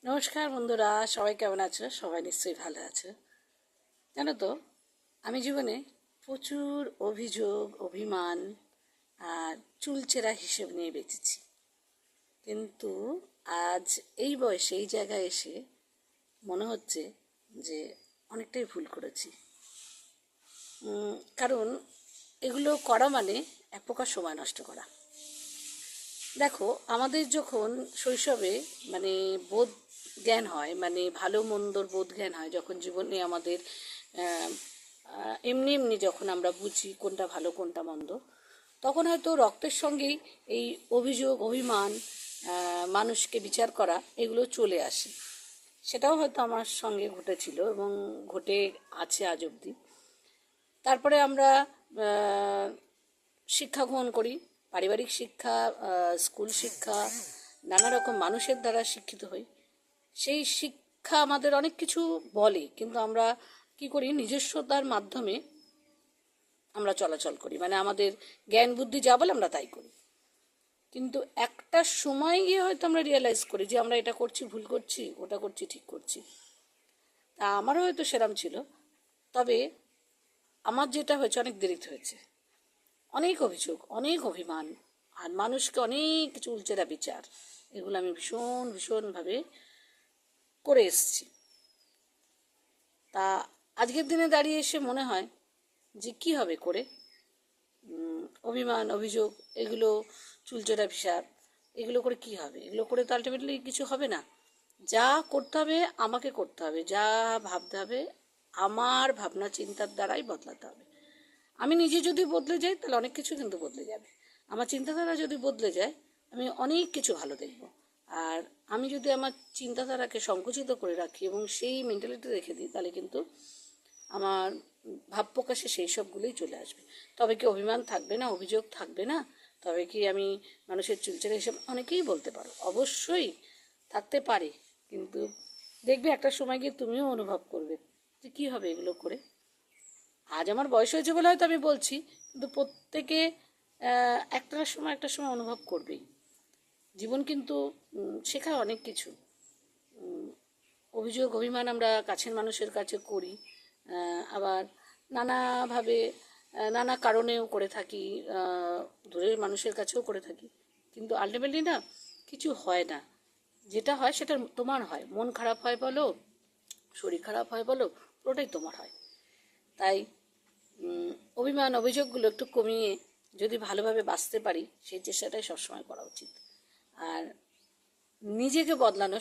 নমস্কার বন্ধুরা, সবাই কেমন আছো? সবাই নিশ্চয়ই ভালো আছো। জানো তো, আমি জীবনে প্রচুর অভিযোগ, অভিমান আর চুলচেরা হিসেব নিয়ে বেঁচেছি। কিন্তু আজ এই বয়সে এই জায়গায় এসে মনে হচ্ছে যে অনেকটাই ভুল করেছি। কারণ এগুলো করা মানে এক প্রকার সময় নষ্ট করা। দেখো, আমাদের যখন শৈশবে মানে বোধ জ্ঞান হয়, মানে ভালো মন্দর বোধ জ্ঞান হয়, যখন জীবনে আমাদের এমনি এমনি যখন আমরা বুঝি কোনটা ভালো কোনটা মন্দ, তখন হয়তো রক্তের সঙ্গেই এই অভিযোগ, অভিমান, মানুষকে বিচার করা এগুলো চলে আসে। সেটাও হয়তো আমার সঙ্গে ঘটেছিল এবং ঘটে আছে আজ অবধি। তারপরে আমরা শিক্ষা গ্রহণ করি, পারিবারিক শিক্ষা, স্কুল শিক্ষা, নানা রকম মানুষের দ্বারা শিক্ষিত হই। সেই শিক্ষা আমাদের অনেক কিছু বলে, কিন্তু আমরা কি করি, নিজস্বতার মাধ্যমে আমরা চলাচল করি, মানে আমাদের জ্ঞান বুদ্ধি যা বলে আমরা তাই করি। কিন্তু একটা সময় গিয়ে হয়তো আমরা রিয়েলাইজ করি যে আমরা এটা করছি ভুল করছি, ওটা করছি ঠিক করছি। তা আমারও হয়তো সেরাম ছিল, তবে আমার যেটা হয়েছে অনেক দেরিতে হয়েছে। অনেক অভিযোগ, অনেক অভিমান আর মানুষকে অনেক কিছু উলচেরা বিচার, এগুলো আমি ভীষণভাবে করে এসেছি। তা আজকের দিনে দাঁড়িয়ে এসে মনে হয় যে কি হবে করে, অভিমান, অভিযোগ, এগুলো চুলচেরা বিচার, এগুলো করে কি হবে? এগুলো করে তো আলটিমেটলি কিছু হবে না। যা করতে হবে আমাকে করতে হবে, যা ভাবতে হবে আমার ভাবনা চিন্তার দ্বারাই বদলাতে হবে। আমি নিজে যদি বদলে যাই তাহলে অনেক কিছু কিন্তু বদলে যাবে। আমার চিন্তাধারা যদি বদলে যায় আমি অনেক কিছু ভালো দেখব। আর আমি যদি আমার চিন্তাধারাকে সংকুচিত করে রাখি এবং সেই মেন্টালিটি রেখে দিই, তাহলে কিন্তু আমার ভাব প্রকাশে সেই সবগুলোই চলে আসবে। তবে কি অভিমান থাকবে না, অভিযোগ থাকবে না? তবে কি আমি মানুষের চুলচেরা হিসেবে অনেকেই বলতে পারো, অবশ্যই থাকতে পারে। কিন্তু দেখবে একটা সময় গিয়ে তুমিও অনুভব করবে যে কী হবে এগুলো করে। আজ আমার বয়স হয়েছে বলে হয়তো আমি বলছি, কিন্তু প্রত্যেকে একটা সময় অনুভব করবেই। জীবন কিন্তু শেখায় অনেক কিছু। অভিযোগ, অভিমান আমরা কাছের মানুষের কাছে করি, আবার নানাভাবে নানা কারণেও করে থাকি, দূরের মানুষের কাছেও করে থাকি। কিন্তু আলটিমেটলি না, কিছু হয় না। যেটা হয় সেটা তোমার হয়, মন খারাপ হয় বলো, শরীর খারাপ হয় বলো, পুরোটাই তোমার হয়। তাই অভিমান, অভিযোগগুলো একটু কমিয়ে যদি ভালোভাবে বাঁচতে পারি সেই চেষ্টাটাই সবসময় করা উচিত। আর নিজেকে বদলানো